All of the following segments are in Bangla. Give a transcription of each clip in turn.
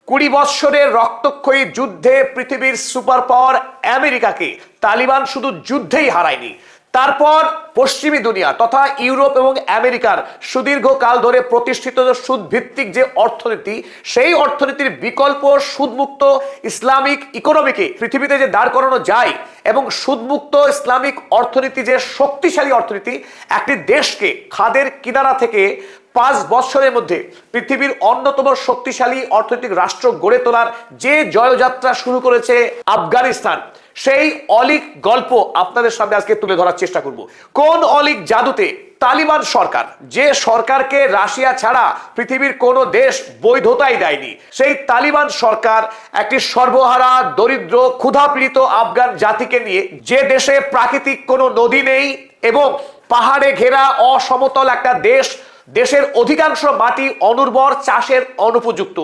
20 বৎসরের রক্তক্ষয়ী যুদ্ধে পৃথিবীর সুপার পাওয়ার আমেরিকাকে তালিবান শুধু যুদ্ধেই হারায়নি, তারপর পশ্চিমী দুনিয়া তথা ইউরোপ এবং আমেরিকার সুদীর্ঘকাল ধরে প্রতিষ্ঠিত সুদভিত্তিক যে অর্থনীতি, সেই অর্থনীতির বিকল্প সুদমুক্ত ইসলামিক ইকোনমিকে পৃথিবীতে যে দাঁড় করানো যায় এবং সুদমুক্ত ইসলামিক অর্থনীতি যে শক্তিশালী অর্থনীতি, একটি দেশকে খাদের কিনারা থেকে 5 বছরের মধ্যে পৃথিবীর অন্যতম শক্তিশালী অর্থনৈতিক রাষ্ট্র গড়ে তোলার যে জয়যাত্রা শুরু করেছে আফগানিস্তান, সেই অলিক গল্প আপনাদের সামনে আজকে তুলে ধরার চেষ্টা করব। কোন অলিক জাদুতে তালিবান সরকার, যে সরকারকে রাশিয়া ছাড়া পৃথিবীর কোনো দেশ বৈধতাই দেয়নি, সেই তালিবান সরকার একটি সর্বহারা দরিদ্র ক্ষুধাপীড়িত আফগান জাতিকে নিয়ে, যে দেশে প্রাকৃতিক কোনো নদী নেই এবং পাহাড়ে ঘেরা অসমতল একটা দেশ, দেশের অধিকাংশ মাটি অনুর্বর, চাষের অনুপযুক্ত,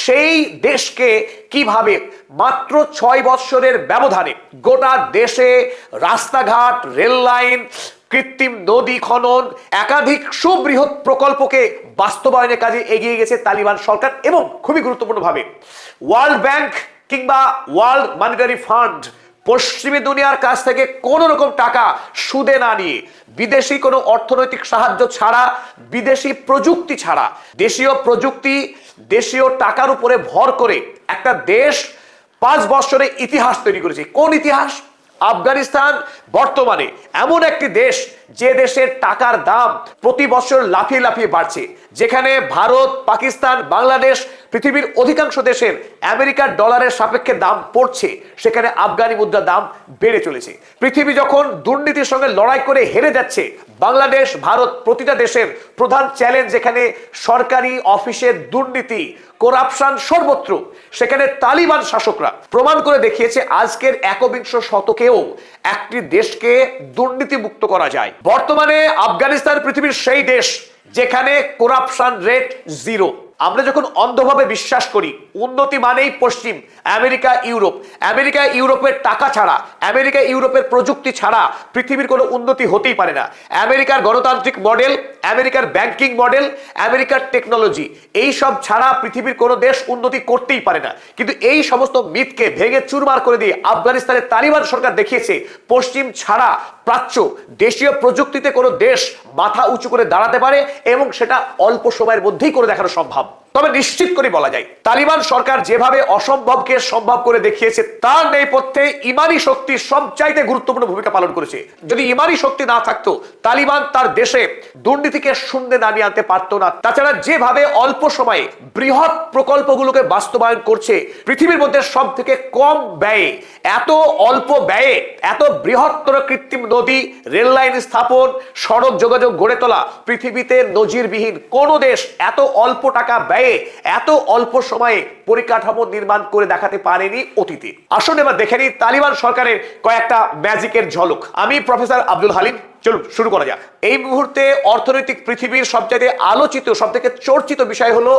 সেই দেশকে কিভাবে মাত্র 6 বৎসরের ব্যবধানে গোটা দেশে রাস্তাঘাট, রেল লাইন, কৃত্রিম নদী খনন, একাধিক সুবৃহৎ প্রকল্পকে বাস্তবায়নের কাজে এগিয়ে গেছে তালিবান সরকার। এবং খুবই গুরুত্বপূর্ণভাবে ওয়ার্ল্ড ব্যাংক কিংবা ওয়ার্ল্ড মনিটারি ফান্ড পশ্চিমী দুনিয়ার কাছ থেকে কোনো রকম টাকা সুদে না নিয়ে, বিদেশি কোনো অর্থনৈতিক সাহায্য ছাড়া, বিদেশি প্রযুক্তি ছাড়া, দেশীয় প্রযুক্তি, দেশীয় টাকার উপরে ভর করে একটা দেশ 5 বছরে ইতিহাস তৈরি করেছে। কোন ইতিহাস? আফগানিস্তান বর্তমানে এমন একটি দেশ যে দেশের টাকার দাম প্রতি বছর লাফিয়ে লাফিয়ে বাড়ছে, যেখানে ভারত, পাকিস্তান, বাংলাদেশ, পৃথিবীর অধিকাংশ দেশের আমেরিকার ডলারের সাপেক্ষে দাম পড়ছে, সেখানে আফগানি মুদ্রার দাম বেড়ে চলেছে। পৃথিবী যখন দুর্নীতির সঙ্গে লড়াই করে হেরে যাচ্ছে, বাংলাদেশ, ভারত, প্রতিটা দেশের প্রধান চ্যালেঞ্জ যেখানে সরকারি অফিসের দুর্নীতি, করাপশন সর্বত্র, সেখানে তালিবান শাসকরা প্রমাণ করে দেখিয়েছে আজকের 21 শতকেও একটি দেশকে দুর্নীতি মুক্ত করা যায়। বর্তমানে আফগানিস্তান পৃথিবীর সেই দেশ যেখানে করাপশন রেট 0। আমরা যখন অন্ধভাবে বিশ্বাস করি উন্নতি মানেই পশ্চিম, আমেরিকা, ইউরোপ, আমেরিকা ইউরোপের টাকা ছাড়া, আমেরিকা ইউরোপের প্রযুক্তি ছাড়া পৃথিবীর কোনো উন্নতি হতেই পারে না। আমেরিকার গণতান্ত্রিক মডেল, আমেরিকার ব্যাংকিং মডেল, আমেরিকার টেকনোলজি, এই সব ছাড়া পৃথিবীর কোনো দেশ উন্নতি করতেই পারে না। কিন্তু এই সমস্ত মিথকে ভেঙে চুরমার করে দিয়ে আফগানিস্তানের তালিবান সরকার দেখিয়েছে পশ্চিম ছাড়া প্রাচ্য দেশীয় প্রযুক্তিতে কোনো দেশ মাথা উঁচু করে দাঁড়াতে পারে এবং সেটা অল্প সময়ের মধ্যেই করে দেখানো সম্ভব। তবে নিশ্চিত করে বলা যায়, তালিবান সরকার যেভাবে অসম্ভবকে সম্ভব করে দেখিয়েছে, তার নেপথ্যে ইমানি শক্তি সবচাইতে গুরুত্বপূর্ণ ভূমিকা পালন করেছে। যদি ইমানি শক্তি না থাকতো, তালিবান তার দেশে দুর্নীতিকে শূন্যে নামিয়ে আনতে পারতো না। তাছাড়া যেভাবে অল্প সময়ে বৃহৎ প্রকল্পগুলোকে বাস্তবায়ন করছে, পৃথিবীর মধ্যে সব থেকে কম ব্যয়ে, এত অল্প ব্যয়ে এত বৃহত্তর কৃত্রিম নদী, রেল লাইন স্থাপন, সড়ক যোগাযোগ গড়ে তোলা পৃথিবীতে নজিরবিহীন। কোন দেশ এত অল্প টাকা ব্যয়ে এত অল্প সময়ে পরিকাঠামো নির্মাণ করে দেখাতে পারেনি অতীতে। আসুন এবার দেখে নিই তালিবান সরকারের কয়েকটা ম্যাজিকের ঝলক। আমি প্রফেসর আব্দুল হালিম, চলুন শুরু করা যাক। এই মুহূর্তে অর্থনৈতিক পৃথিবীর সবচেয়ে আলোচিত, সবথেকে চর্চিত বিষয় হলো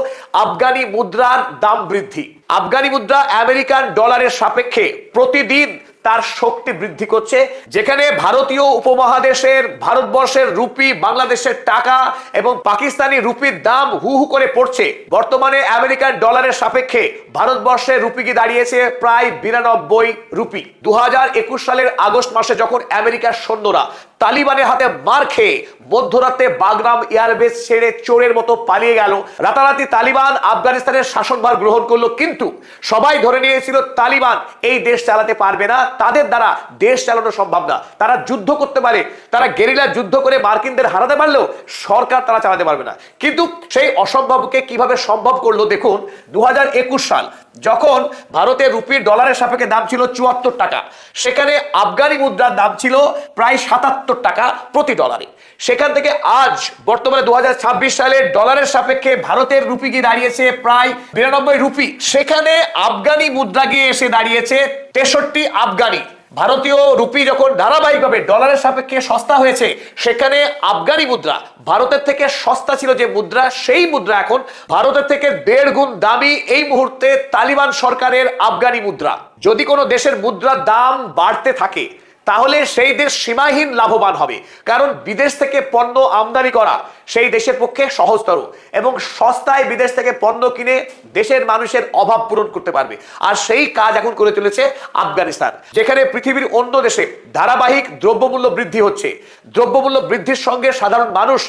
আফগানি মুদ্রার দাম বৃদ্ধি। আফগানি মুদ্রা আমেরিকান ডলারের সাপেক্ষে প্রতিদিন তার শক্তি বৃদ্ধি করছে, যেখানে ভারতীয় উপমহাদেশের, ভারতবর্ষের রুপি, বাংলাদেশের টাকা এবং পাকিস্তানি রুপির দাম হু হু করে পড়ছে। বর্তমানে আমেরিকান ডলারের সাপেক্ষে ভারতবর্ষের রুপি কি দাঁড়িয়েছে প্রায় 92 রুপি। 2021 সালের আগস্ট মাসে যখন আমেরিকার সৈন্যরা তালিবানের হাতে মার খেয়ে মধ্যরাতে বাগরাম এয়ারবেস ছেড়ে চোরের মতো পালিয়ে গেল, রাতারাতি তালিবান আফগানিস্তানের শাসনভার গ্রহণ করলো। কিন্তু সবাই ধরে নিয়েছিল তালিবান এই দেশ চালাতে পারবে না, তাদের দ্বারা দেশ চালানো সম্ভব না। তারা যুদ্ধ করতে পারে, তারা গেরিলা যুদ্ধ করে মার্কিনদের হারাতে পারলেও সরকার তারা চালাতে পারবে না। কিন্তু সেই অসম্ভবকে কিভাবে সম্ভব করলো দেখুন। 2021 সাল যখন ভারতের রুপির ডলারের সাপেক্ষে দাম ছিল 74 টাকা, সেখানে আফগানি মুদ্রার দাম ছিল প্রায় 77 টাকা প্রতি ডলারে। সেখান থেকে আজ বর্তমানে 2026 সালে ডলারের সাপেক্ষে ভারতের রুপি গিয়ে দাঁড়িয়েছে প্রায় 92 রুপি। সেখানে আফগানি মুদ্রা গিয়ে এসে দাঁড়িয়েছে 63 আফগানি। ভারতীয় রুপি যখন ধারাবাহিকভাবে ডলারের সাপেক্ষে সস্তা হয়েছে, সেখানে আফগানি মুদ্রা ভারতের থেকে সস্তা ছিল যে মুদ্রা, সেই মুদ্রা এখন ভারতের থেকে 1.5 গুণ দামি এই মুহূর্তে তালিবান সরকারের আফগানি মুদ্রা। যদি কোনো দেশের মুদ্রার দাম বাড়তে থাকে, তাহলে সেই দেশ সীমাহীন লাভবান হবে, কারণ বিদেশ থেকে পণ্য আমদানি করা সেই দেশের পক্ষে সহজতর এবং সস্তায় বিদেশ থেকে পণ্য কিনে দেশের মানুষের অভাব পূরণ করতে পারবে। আর সেই কাজ এখন করে চলেছে আফগানিস্তান, যেখানে পৃথিবীর অন্য দেশে ধারাবাহিক দ্রব্যমূল্য বৃদ্ধি হচ্ছে। দ্রব্যমূল্য বৃদ্ধির সঙ্গে সাধারণ মানুষ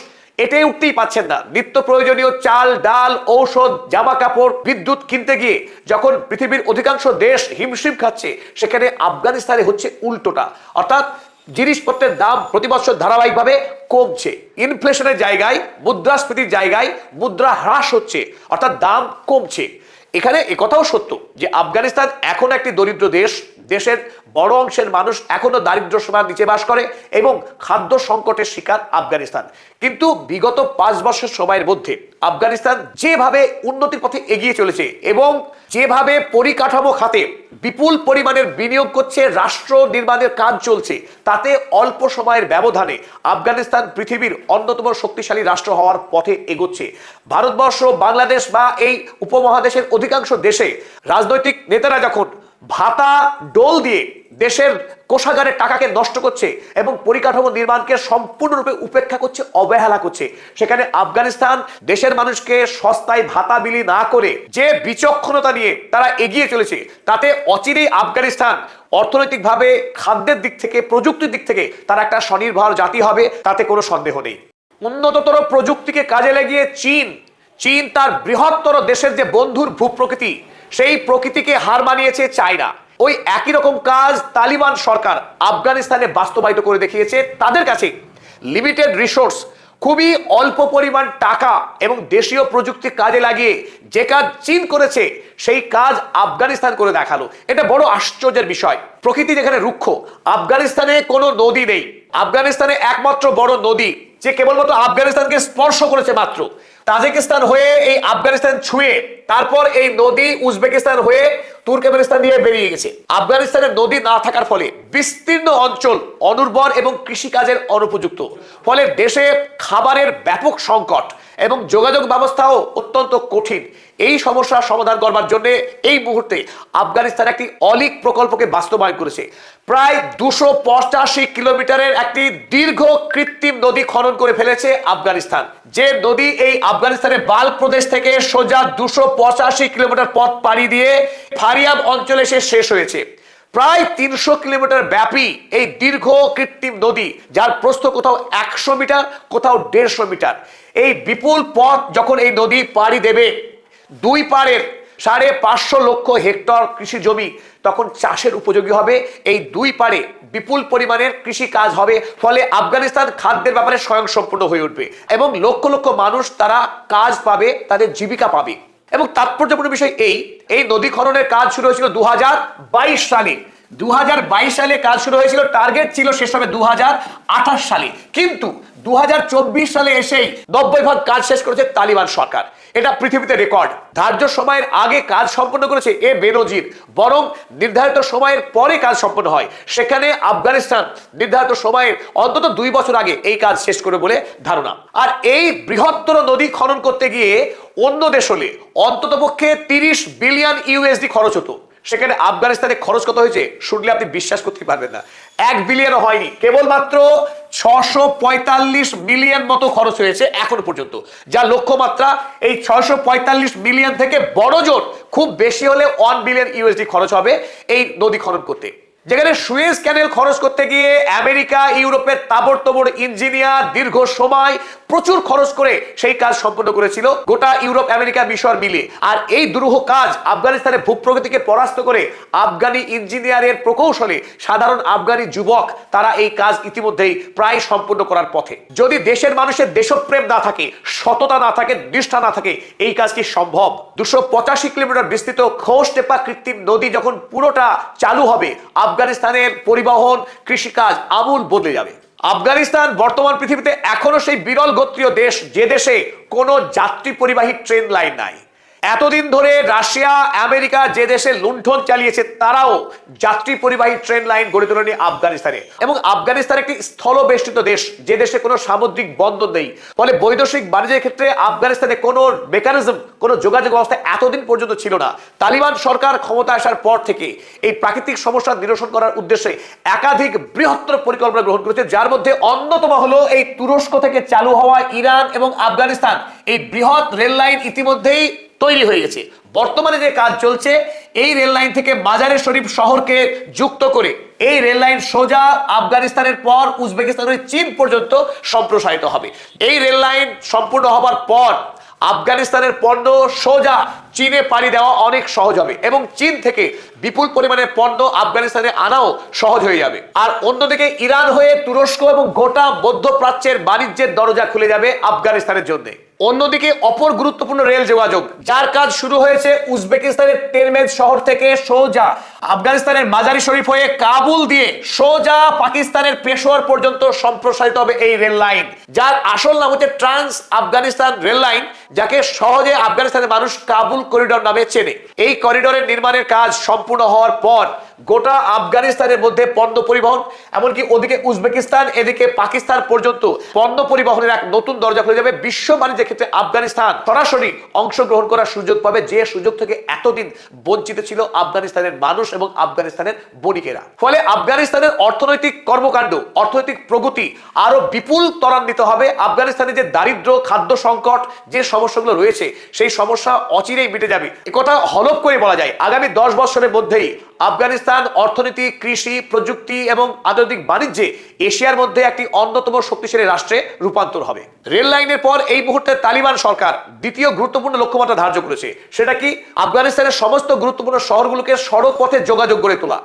এটাই উঠতেই পাচ্ছেন না। নিত্য প্রয়োজনীয় চাল, ডাল, ঔষধ, জামা কাপড়, বিদ্যুৎ কিনতে গিয়ে যখন পৃথিবীর অধিকাংশ দেশ হিমশিম খাচ্ছে, সেখানে আফগানিস্তানে হচ্ছে উল্টোটা। অর্থাৎ জিনিসপত্রের দাম প্রতি বছর ধারাবাহিকভাবে কমছে। ইনফ্লেশনের জায়গায়, মুদ্রাস্ফীতির জায়গায় মুদ্রা হ্রাস হচ্ছে, অর্থাৎ দাম কমছে। এখানে একথাও সত্য যে আফগানিস্তান এখন একটি দরিদ্র দেশ। দেশের বড় অংশের মানুষ এখনো দারিদ্র্য সীমার নিচে বাস করে এবং খাদ্য সংকটের শিকার আফগানিস্তান। কিন্তু বিগত 5 বছর সময়ের মধ্যে আফগানিস্তান যেভাবে উন্নতির পথে এগিয়ে চলেছে এবং যেভাবে পরিকাঠামো খাতে বিপুল পরিমাণের বিনিয়োগ করছে, রাষ্ট্র নির্মাণের কাজ চলছে, তাতে অল্প সময়ের ব্যবধানে আফগানিস্তান পৃথিবীর অন্যতম শক্তিশালী রাষ্ট্র হওয়ার পথে এগোচ্ছে। ভারতবর্ষ, বাংলাদেশ বা এই উপমহাদেশের অধিকাংশ দেশে রাজনৈতিক নেতারা যখন ভাতা ডোল দিয়ে দেশের কোষাগারের টাকাকে নষ্ট করছে এবং পরিকাঠামো নির্মাণকে সম্পূর্ণরূপে উপেক্ষা করছে, অবহেলা করছে, সেখানে আফগানিস্তান দেশের মানুষকে সস্তায় ভাতা বিলি না করে যে বিচক্ষণতা নিয়ে তারা এগিয়ে চলেছে, তাতে অচিরেই আফগানিস্তান অর্থনৈতিকভাবে, খাদ্যের দিক থেকে, প্রযুক্তির দিক থেকে তারা একটা স্বনির্ভর জাতি হবে, তাতে কোনো সন্দেহ নেই। উন্নততর প্রযুক্তিকে কাজে লাগিয়ে চীন তার বৃহত্তর দেশের যে বন্ধুর ভূপ্রকৃতি, সেই প্রকৃতিকে হার মানিয়েছে চায়না। ওই একই রকম কাজ তালিবান সরকার আফগানিস্তানে বাস্তবায়িত করে দেখিয়েছে। তাদের কাছে লিমিটেড রিসোর্স, খুবই অল্প পরিমাণ টাকা এবং দেশীয় প্রযুক্তি কাজে লাগিয়ে যে কাজ চীন করেছে, সেই কাজ আফগানিস্তান করে দেখালো। এটা বড় আশ্চর্যের বিষয়। প্রকৃতি যেখানে রুক্ষ, আফগানিস্তানে কোনো নদী নেই। আফগানিস্তানে একমাত্র বড় নদী যে কেবলমাত্র আফগানিস্তানকে স্পর্শ করেছে মাত্র, তাজিকিস্তান হয়ে এই আফগানিস্তান ছুঁয়ে, তারপর এই নদী উজবেকিস্তান হয়ে তুর্কমেনিস্তান দিয়ে বেরিয়ে গেছে। আফগানিস্তানের নদী না থাকার ফলে বিস্তীর্ণ অঞ্চল অনুর্বর এবং কৃষিকাজের অনুপযুক্ত, ফলে দেশে খাবারের ব্যাপক সংকট এবং যোগাযোগ ব্যবস্থাও অত্যন্ত কঠিন। এই সমস্যার সমাধান করবার জন্য এই মুহূর্তে আফগানিস্তান একটি অলিক প্রকল্পকে বাস্তবায়ন করেছে। প্রায় 285 কিলোমিটারের একটি দীর্ঘ কৃত্রিম নদী খনন করে ফেলেছে আফগানিস্তান, যে নদী এই আফগানিস্তানের বাল্ক প্রদেশ থেকে সোজা 285 কিলোমিটার পথ পাড়ি দিয়ে ফারিয়াব অঞ্চলে এসে শেষ হয়েছে। প্রায় 300 কিলোমিটার ব্যাপী এই দীর্ঘ কৃত্রিম নদী, যার প্রস্থ কোথাও 100 মিটার, কোথাও 150 মিটার। এই বিপুল পথ যখন এই নদী পাড়ি দেবে, দুই পাড়ের 550 লক্ষ হেক্টর কৃষি জমি তখন চাষের উপযোগী হবে। এই দুই পাড়ে বিপুল পরিমাণের কৃষি কাজ হবে, ফলে আফগানিস্তান খাদ্যের ব্যাপারে স্বয়ংসম্পূর্ণ হয়ে উঠবে এবং লক্ষ লক্ষ মানুষ তারা কাজ পাবে, তাদের জীবিকা পাবে। এবং তাৎপর্যপূর্ণ বিষয় এই নদী খননের কাজ শুরু হয়েছিল 2022 সালে। 2022 সালে কাজ শুরু হয়েছিল, টার্গেট ছিল শেষ হবে 2028 সালে, কিন্তু 2024 সালে এসেই 90% কাজ শেষ করেছে তালিবান সরকার। এটা পৃথিবীতে রেকর্ড। ধার্য সময়ের আগে কাজ সম্পন্ন করেছে এ বেনজির, বরং নির্ধারিত সময়ের পরে কাজ সম্পন্ন হয়। সেখানে আফগানিস্তান নির্ধারিত সময়ের অন্তত 2 বছর আগে এই কাজ শেষ করে বলে ধারণা। আর এই বৃহত্তর নদী খনন করতে গিয়ে অন্য দেশ হলে অন্ততপক্ষে 30 বিলিয়ন ইউএসডি খরচ হতো, সেখানে আফগানিস্তানে খরচ কত হয়েছে শুনলে আপনি বিশ্বাস করতে পারবেন না। 1 বিলিয়নও হয়নি, কেবলমাত্র 645 মিলিয়ন মতো খরচ হয়েছে এখন পর্যন্ত, যা লক্ষ্যমাত্রা। এই 645 মিলিয়ন থেকে বড় জোর খুব বেশি হলে 1 বিলিয়ন ইউএসডি খরচ হবে এই নদী খনন করতে। যেখানে সুয়েজ ক্যানেল খরচ করতে গিয়ে আমেরিকা, ইউরোপের তাবড়তোড় ইঞ্জিনিয়ার দীর্ঘ সময় প্রচুর খরচ করে সেই কাজ সম্পন্ন করেছিল গোটা ইউরোপ, আমেরিকা, মিশর মিলে। আর এই দুরূহ কাজ আফগানিস্তানের ভূপ্রকৃতিকে পরাস্ত করে আফগানি ইঞ্জিনিয়ারের প্রকৌশলে সাধারণ আফগানি যুবক তারা এই কাজ ইতিমধ্যেই প্রায় সম্পন্ন করার পথে। যদি দেশের মানুষের দেশপ্রেম না থাকে, সততা না থাকে, নিষ্ঠা না থাকে, এই কাজ কি সম্ভব? 285 কিলোমিটার বিস্তৃত খোসটেপা কৃত্রিম নদী যখন পুরোটা চালু হবে, আফগানিস্তানের পরিবহন, কৃষিকাজ আমূল বদলে যাবে। আফগানিস্তান বর্তমান পৃথিবীতে এখনো সেই বিরল গোত্রীয় দেশ, যে দেশে কোনো যাত্রী পরিবাহী ট্রেন লাইন নাই। এতদিন ধরে রাশিয়া আমেরিকা যে দেশে লুণ্ঠন চালিয়েছে তারাও যাত্রী পরিবাহী ট্রেন লাইন গড়ে তোলেনি আফগানিস্তানে, এবং আফগানিস্তান একটি স্থলবেষ্টিত দেশ, যে দেশে কোনো সামুদ্রিক বন্দর নেই। ফলে বৈদেশিক বাণিজ্যের ক্ষেত্রে আফগানিস্তানে কোনো মেকানিজম, কোনো যোগাযোগ ব্যবস্থা এতদিন পর্যন্ত ছিল না। তালিবান সরকার ক্ষমতা আসার পর থেকে এই প্রাকৃতিক সমস্যা নিরসন করার উদ্দেশ্যে একাধিক বৃহত্তর পরিকল্পনা গ্রহণ করেছে, যার মধ্যে অন্যতম হলো এই তুরস্ক থেকে চালু হওয়া ইরান এবং আফগানিস্তান এই বৃহৎ রেল লাইন ইতিমধ্যেই তৈরি হয়ে গেছে। বর্তমানে যে কাজ চলছে, এই রেল লাইন থেকে মাজারে শরীফ শহরকে যুক্ত করে এই রেল লাইন সোজা আফগানিস্তানের পর উজবেকিস্তান হয়ে চীন পর্যন্ত সম্প্রসারিত হবে। এই রেল লাইন সম্পূর্ণ হবার পর আফগানিস্তানের পণ্য সোজা চীনে পাড়ি দেওয়া অনেক সহজ হবে, এবং চীন থেকে বিপুল পরিমাণে পণ্য আফগানিস্তানে আনাও সহজ হয়ে যাবে। আর অন্যদিকে ইরান হয়ে তুরস্ক এবং গোটা মধ্যপ্রাচ্যের বাণিজ্যের দরজা খুলে যাবে আফগানিস্তানের জন্য। অন্যদিকে অপর গুরুত্বপূর্ণ রেল যোগাযোগ, যার কাজ শুরু হয়েছে উজবেকিস্তানের তেরমেজ শহর থেকে সোজা আফগানিস্তানের মাজারি শরীফ হয়ে কাবুল দিয়ে সোজা পাকিস্তানের পেশোয়ার পর্যন্ত সম্প্রসারিত হবে এই রেল লাইন, যার আসল নাম হচ্ছে ট্রান্স আফগানিস্তান রেল লাইন, যাকে সহজে আফগানিস্তানের মানুষ কাবুল করিডোর নামে চেনে। এই করিডোরের নির্মাণের কাজ সম্পূর্ণ হওয়ার পর গোটা আফগানিস্তানের মধ্যে পণ্য পরিবহন, এমনকি ওদিকে উজবেকিস্তান এদিকে পাকিস্তান পর্যন্ত পণ্য পরিবহনের এক নতুন দরজা খুলে যাবে। বিশ্ব বাণিজ্যের ক্ষেত্রে আফগানিস্তান সরাসরি অংশগ্রহণ করার সুযোগ পাবে, যে সুযোগ থেকে এতদিন বঞ্চিত ছিল আফগানিস্তানের মানুষ এবং আফগানিস্তানের বণিকেরা। ফলে আফগানিস্তানের অর্থনৈতিক কর্মকাণ্ড, অর্থনৈতিক প্রগতি আরো বিপুল ত্বরান্বিত হবে। আফগানিস্তানে যে দারিদ্র, খাদ্য সংকট, যে সমস্যাগুলো রয়েছে সেই সমস্যা অচিরেই মিটে যাবে। একথা হলফ করে বলা যায় আগামী 10 বছরের মধ্যেই আফগানিস্তান অর্থনীতি, কৃষি, প্রযুক্তি এবং আন্তর্জাতিক বাণিজ্যে এশিয়ার মধ্যে একটি অন্যতম শক্তিশালী রাষ্ট্রে রূপান্তর হবে। রেল লাইনের পর এই মুহূর্তে তালিবান সরকার দ্বিতীয় গুরুত্বপূর্ণ লক্ষ্যমাত্রা ধার্য করেছে। সেটা কি? আফগানিস্তানের সমস্ত গুরুত্বপূর্ণ শহরগুলোকে সড়ক পথে যোগাযোগ গড়ে তোলা।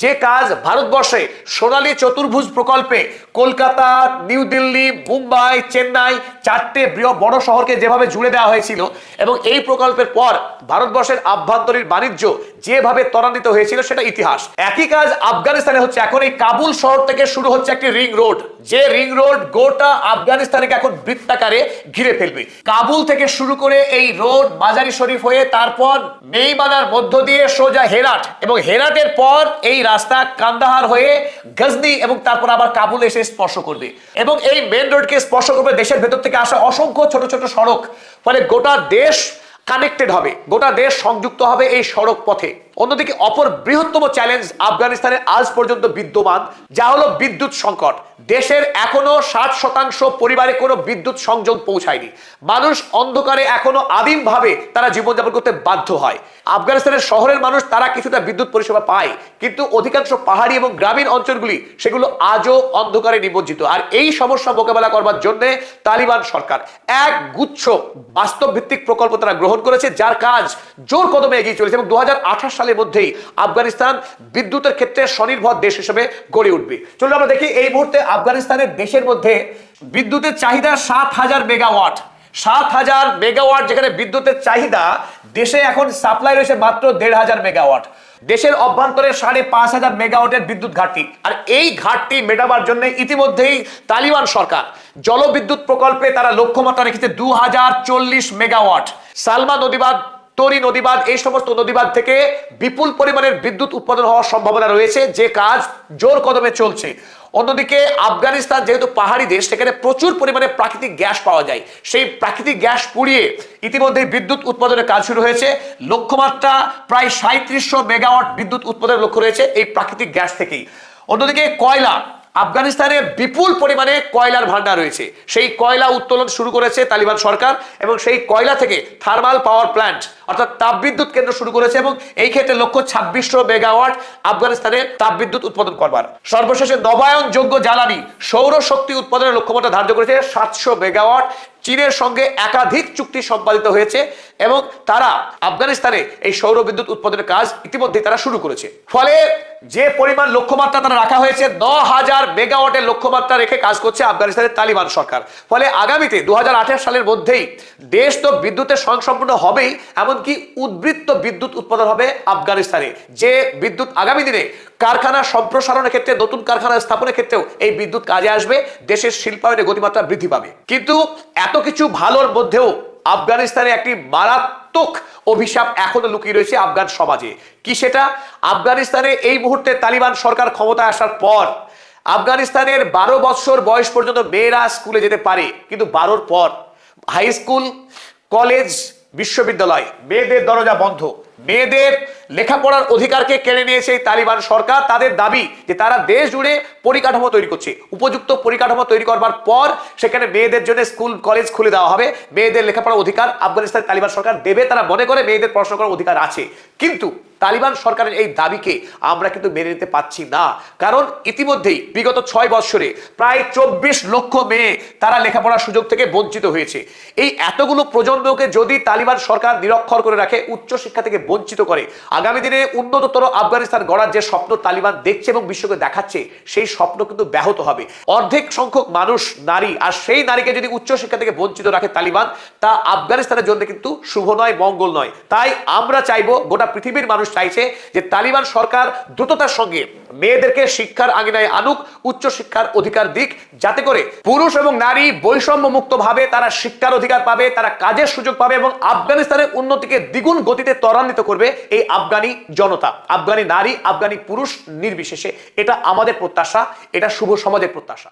যে কাজ ভারতবর্ষে সোনালী চতুর্ভুজ প্রকল্পে কলকাতা, নিউ দিল্লি, মুম্বাই, চেন্নাই 4টে বড় শহরকে যেভাবে জুড়ে দেওয়া হয়েছিল, এবং এই প্রকল্পের পর ভারতবর্ষের আভ্যন্তরীণ বাণিজ্য যেভাবে ত্বরান্বিত হয়েছিল সেটা ইতিহাস। একই কাজ আফগানিস্তানে হচ্ছে। এখন এই কাবুল শহর থেকে শুরু হচ্ছে একটি রিং রোড, যে রিং রোড গোটা আফগানিস্তানকে এখন বৃত্তাকারে ঘিরে ফেলবে। কাবুল থেকে শুরু করে এই রোড মাজারি শরীফ হয়ে তারপর মেইমানার মধ্য দিয়ে সোজা হেরাট, এবং হেরাটের পর এই রাস্তা কান্দাহার হয়ে গজনি এবং তারপর আবার কাবুল এসে স্পর্শ করবে, এবং এই মেন রোডকে স্পর্শ করবে দেশের ভেতর থেকে আসা অসংখ্য ছোট ছোট সড়ক। ফলে গোটা দেশ কানেক্টেড হবে, গোটা দেশ সংযুক্ত হবে এই সড়ক পথে। অন্যদিকে অপর বৃহত্তম চ্যালেঞ্জ আফগানিস্তানের আজ পর্যন্ত বিদ্যমান, যা হলো বিদ্যুৎ সংকট। দেশের এখনো 60% পরিবারে কোনো বিদ্যুৎ সংযোগ পৌঁছায়নি। মানুষ অন্ধকারে এখনো আদিমভাবে তারা জীবনযাপন করতে বাধ্য হয়। আফগানিস্তানের শহরের মানুষ তারা কিছুটা বিদ্যুৎ পরিষেবা পায়, কিন্তু অধিকাংশ পাহাড়ি এবং গ্রামীণ অঞ্চলগুলি সেগুলো আজও অন্ধকারে নিমজ্জিত। আর এই সমস্যা মোকাবেলা করবার জন্য তালিবান সরকার এক গুচ্ছ বাস্তব ভিত্তিক প্রকল্প তারা গ্রহণ করেছে, যার কাজ জোর কদমে এগিয়ে চলেছে, এবং 2028 সালের মধ্যেই আফগানিস্তান বিদ্যুতের ক্ষেত্রে স্বনির্ভর দেশ হিসেবে গড়ে উঠবে। চলুন আমরা দেখি এই মুহূর্তে আফগানিস্তানের দেশের মধ্যে বিদ্যুতের চাহিদা 7000 মেগাওয়াট। 7000 মেগাওয়াট যেখানে বিদ্যুতের চাহিদা, দেশে এখন সাপ্লাই রয়েছে মাত্র 1500 মেগাওয়াট। দেশের অভ্যন্তরে 5500 মেগাওয়াটের বিদ্যুৎ ঘাটতি। আর এই ঘাটতি মেটাবার জন্য ইতিমধ্যেই তালিবান সরকার জলবিদ্যুৎ প্রকল্পে তারা লক্ষ্যমাত্রা রেখেছে 2040 মেগাওয়াট। সালমা নদীবাদ, তরি নদীবাদ, এই সমস্ত নদীবাদ থেকে বিপুল পরিমাণের বিদ্যুৎ উৎপাদন হওয়ার সম্ভাবনা রয়েছে, যে কাজ জোর কদমে চলছে। অন্যদিকে আফগানিস্তান যেহেতু পাহাড়ি দেশ, সেখানে প্রচুর পরিমাণে প্রাকৃতিক গ্যাস পাওয়া যায়। সেই প্রাকৃতিক গ্যাস পুড়িয়ে ইতিমধ্যে বিদ্যুৎ উৎপাদনের কাজ শুরু হয়েছে। লক্ষ্যমাত্রা প্রায় 3700 মেগাওয়াট বিদ্যুৎ উৎপাদনের লক্ষ্য রয়েছে এই প্রাকৃতিক গ্যাস থেকেই। অন্যদিকে কয়লা, আফগানিস্তানে বিপুল পরিমাণে কয়লার ভান্ডার রয়েছে। সেই কয়লা উত্তোলন শুরু করেছে তালিবান সরকার, এবং সেই কয়লা থেকে থার্মাল পাওয়ার প্ল্যান্ট অর্থাৎ তাপবিদ্যুৎ কেন্দ্র শুরু করেছে, এবং এই ক্ষেত্রে লক্ষ্য 2600 মেগাওয়াট আফগানিস্তানের তাপবিদ্যুৎ উৎপাদন করবার। সর্বশেষে নবায়নযোগ্য জ্বালানি সৌরশক্তি উৎপাদনের লক্ষ্যমাত্রা ধার্য করেছে 700 মেগাওয়াট। চীনের সঙ্গে একাধিক চুক্তি সম্পাদিত হয়েছে, এবং তারা আফগানিস্তানে এই সৌর বিদ্যুৎ উৎপাদনের কাজ ইতিমধ্যে তারা শুরু করেছে। ফলে যে পরিমাণ লক্ষ্যমাত্রা তারা রাখা হয়েছে, 9000 মেগাওয়াটের লক্ষ্যমাত্রা রেখে কাজ করছে আফগানিস্তানের তালিবান সরকার। ফলে আগামীতে 2028 সালের মধ্যেই দেশ তো বিদ্যুতের স্বয়ংসম্পূর্ণ হবেই, এমনকি উদ্বৃত্ত বিদ্যুৎ উৎপাদন হবে আফগানিস্তানে, যে বিদ্যুৎ আগামী দিনে কারখানা সম্প্রসারণের ক্ষেত্রে, নতুন কারখানা স্থাপনের ক্ষেত্রেও এই বিদ্যুৎ কাজে আসবে। দেশের শিল্পায়নের গতিমাত্রা বৃদ্ধি পাবে। কিন্তু এত কিছু ভালোর মধ্যেও আফগানিস্তানে একটি মারাত্মক অভিশাপ এখনো লুকিয়ে রয়েছে আফগান সমাজে। কি সেটা? আফগানিস্তানে এই মুহূর্তে তালিবান সরকার ক্ষমতায় আসার পর আফগানিস্তানের 12 বছর বয়স পর্যন্ত মেয়েরা স্কুলে যেতে পারে, কিন্তু 12-র পর হাই স্কুল, কলেজ, বিশ্ববিদ্যালয় মেয়েদের দরজা বন্ধ। মেয়েদের লেখাপড়ার অধিকারকে কেড়ে নিয়েছে এই তালিবান সরকার। তাদের দাবি যে তারা দেশ জুড়ে পরিকাঠামো তৈরি করছে, উপযুক্ত পরিকাঠামো তৈরি করবার পর সেখানে মেয়েদের জন্য স্কুল কলেজ খুলে দেওয়া হবে, মেয়েদের লেখাপড়ার অধিকার আফগানিস্তান তালিবান সরকার দেবে। তারা মনে করে মেয়েদের পড়াশোনা করার অধিকার আছে, কিন্তু তালিবান সরকারের এই দাবিকে আমরা কিন্তু মেনে নিতে পারছি না। কারণ ইতিমধ্যেই বিগত 6 বছরে প্রায় 24 লক্ষ মেয়ে তারা লেখাপড়ার সুযোগ থেকে বঞ্চিত হয়েছে। এই এতগুলো প্রজন্মকে যদি তালিবান সরকার নিরক্ষর করে রাখে, উচ্চশিক্ষা থেকে বঞ্চিত করে, আগামী দিনে উন্নততর আফগানিস্তান গড়ার যে স্বপ্ন তালিবান দেখছে এবং বিশ্বকে দেখাচ্ছে, সেই স্বপ্ন কিন্তু ব্যাহত হবে। অর্ধেক সংখ্যক মানুষ নারী, আর সেই নারীকে যদি উচ্চশিক্ষা থেকে বঞ্চিত রাখে তালিবান, তা আফগানিস্তানের জন্য কিন্তু শুভ নয়, মঙ্গল নয়। তাই আমরা চাইবো, গোটা পৃথিবীর মানুষ চাইছে যে তালিবান সরকার দ্রুততার সঙ্গে মেয়েদেরকে শিক্ষার আঙিনায় আনুক, উচ্চশিক্ষার অধিকার দিক, যাতে করে পুরুষ এবং নারী বৈষম্য মুক্ত ভাবে তারা শিক্ষার অধিকার পাবে, তারা কাজের সুযোগ পাবে এবং আফগানিস্তানের উন্নতিকে দ্বিগুণ গতিতে ত্বরান্বিত করবে এই আফগানি জনতা, আফগানি নারী, আফগানি পুরুষ নির্বিশেষে। এটা আমাদের প্রত্যাশা, এটা শুভ সমাজের প্রত্যাশা।